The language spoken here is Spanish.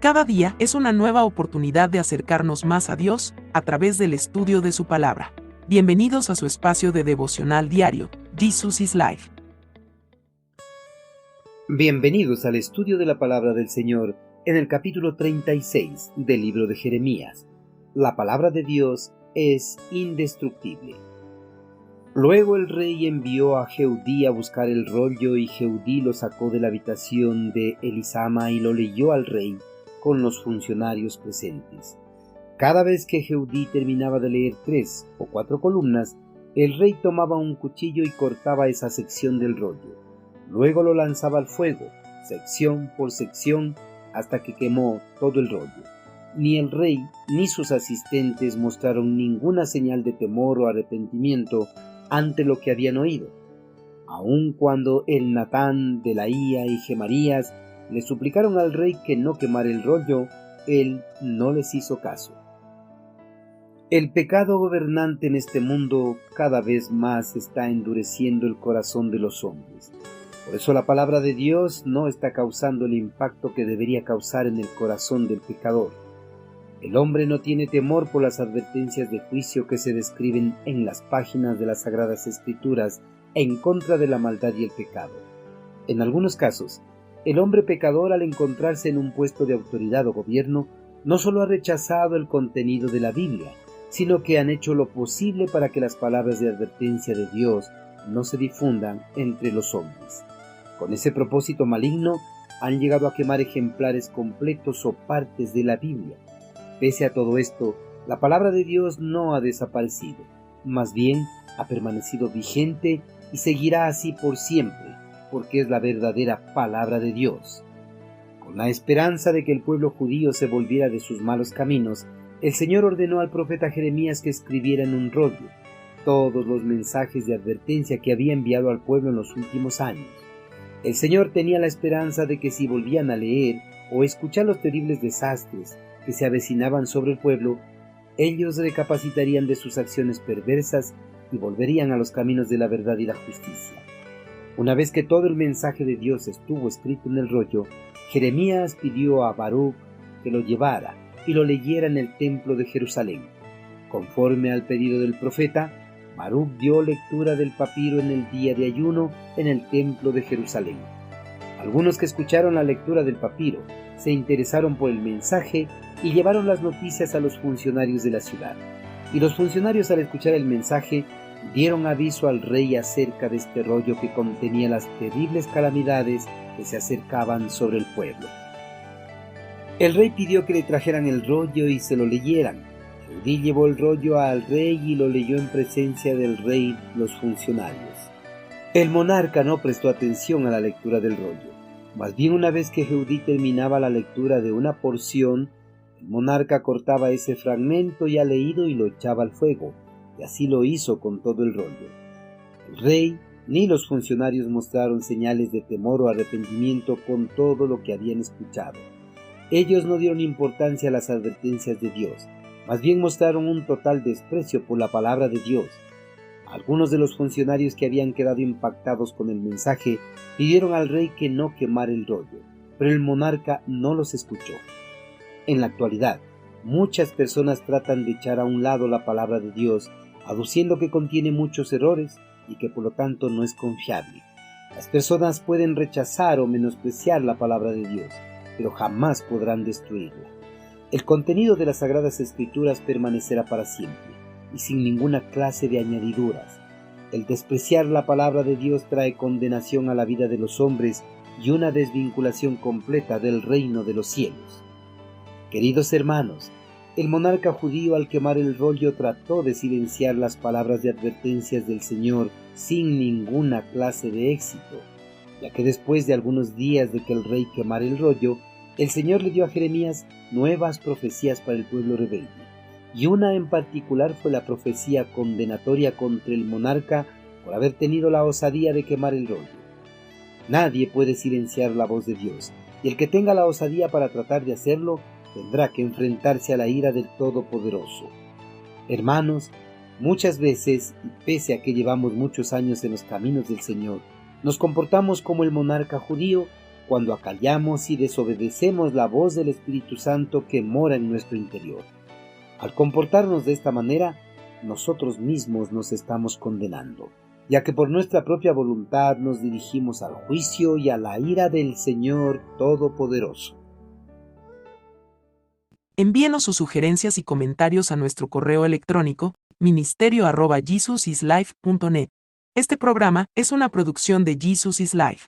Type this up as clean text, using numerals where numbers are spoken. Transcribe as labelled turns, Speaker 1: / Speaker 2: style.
Speaker 1: Cada día es una nueva oportunidad de acercarnos más a Dios a través del estudio de su palabra. Bienvenidos a su espacio de devocional diario, Jesus is Life.
Speaker 2: Bienvenidos al estudio de la palabra del Señor en el capítulo 36 del libro de Jeremías. La palabra de Dios es indestructible. Luego el rey envió a Jehudí a buscar el rollo, y Jehudí lo sacó de la habitación de Elisama y lo leyó al rey con los funcionarios presentes. Cada vez que Jehudí terminaba de leer 3 o 4 columnas, el rey tomaba un cuchillo y cortaba esa sección del rollo. Luego lo lanzaba al fuego, sección por sección, hasta que quemó todo el rollo. Ni el rey ni sus asistentes mostraron ninguna señal de temor o arrepentimiento ante lo que habían oído. Aun cuando el Natán, Delaía y Gemarías le suplicaron al rey que no quemara el rollo, él no les hizo caso. El pecado gobernante en este mundo cada vez más está endureciendo el corazón de los hombres. Por eso la palabra de Dios no está causando el impacto que debería causar en el corazón del pecador. El hombre no tiene temor por las advertencias de juicio que se describen en las páginas de las Sagradas Escrituras en contra de la maldad y el pecado. En algunos casos, el hombre pecador, al encontrarse en un puesto de autoridad o gobierno, no solo ha rechazado el contenido de la Biblia, sino que han hecho lo posible para que las palabras de advertencia de Dios no se difundan entre los hombres. Con ese propósito maligno, han llegado a quemar ejemplares completos o partes de la Biblia. Pese a todo esto, la palabra de Dios no ha desaparecido, más bien ha permanecido vigente y seguirá así por siempre, porque es la verdadera palabra de Dios. Con la esperanza de que el pueblo judío se volviera de sus malos caminos, el Señor ordenó al profeta Jeremías que escribiera en un rollo todos los mensajes de advertencia que había enviado al pueblo en los últimos años. El Señor tenía la esperanza de que si volvían a leer o escuchar los terribles desastres que se avecinaban sobre el pueblo, ellos recapacitarían de sus acciones perversas y volverían a los caminos de la verdad y la justicia. Una vez que todo el mensaje de Dios estuvo escrito en el rollo, Jeremías pidió a Baruc que lo llevara y lo leyera en el templo de Jerusalén. Conforme al pedido del profeta, Baruc dio lectura del papiro en el día de ayuno en el templo de Jerusalén. Algunos que escucharon la lectura del papiro se interesaron por el mensaje y llevaron las noticias a los funcionarios de la ciudad. Y los funcionarios, al escuchar el mensaje, dieron aviso al rey acerca de este rollo que contenía las terribles calamidades que se acercaban sobre el pueblo. El rey pidió que le trajeran el rollo y se lo leyeran. Jehudí llevó el rollo al rey y lo leyó en presencia del rey y los funcionarios. El monarca no prestó atención a la lectura del rollo. Más bien, una vez que Jehudí terminaba la lectura de una porción, el monarca cortaba ese fragmento ya leído y lo echaba al fuego, y así lo hizo con todo el rollo. El rey ni los funcionarios mostraron señales de temor o arrepentimiento con todo lo que habían escuchado. Ellos no dieron importancia a las advertencias de Dios, más bien mostraron un total desprecio por la palabra de Dios. Algunos de los funcionarios que habían quedado impactados con el mensaje pidieron al rey que no quemara el rollo, pero el monarca no los escuchó. En la actualidad, muchas personas tratan de echar a un lado la palabra de Dios, aduciendo que contiene muchos errores y que por lo tanto no es confiable. Las personas pueden rechazar o menospreciar la palabra de Dios, pero jamás podrán destruirla. El contenido de las Sagradas Escrituras permanecerá para siempre y sin ninguna clase de añadiduras. El despreciar la palabra de Dios trae condenación a la vida de los hombres y una desvinculación completa del reino de los cielos. Queridos hermanos, el monarca judío, al quemar el rollo, trató de silenciar las palabras de advertencias del Señor sin ninguna clase de éxito, ya que después de algunos días de que el rey quemara el rollo, el Señor le dio a Jeremías nuevas profecías para el pueblo rebelde, y una en particular fue la profecía condenatoria contra el monarca por haber tenido la osadía de quemar el rollo. Nadie puede silenciar la voz de Dios, y el que tenga la osadía para tratar de hacerlo tendrá que enfrentarse a la ira del Todopoderoso. Hermanos, muchas veces, y pese a que llevamos muchos años en los caminos del Señor, nos comportamos como el monarca judío cuando acallamos y desobedecemos la voz del Espíritu Santo que mora en nuestro interior. Al comportarnos de esta manera, nosotros mismos nos estamos condenando, ya que por nuestra propia voluntad nos dirigimos al juicio y a la ira del Señor Todopoderoso.
Speaker 1: Envíenos sus sugerencias y comentarios a nuestro correo electrónico ministerio@jesusislife.net. Este programa es una producción de Jesus is Life.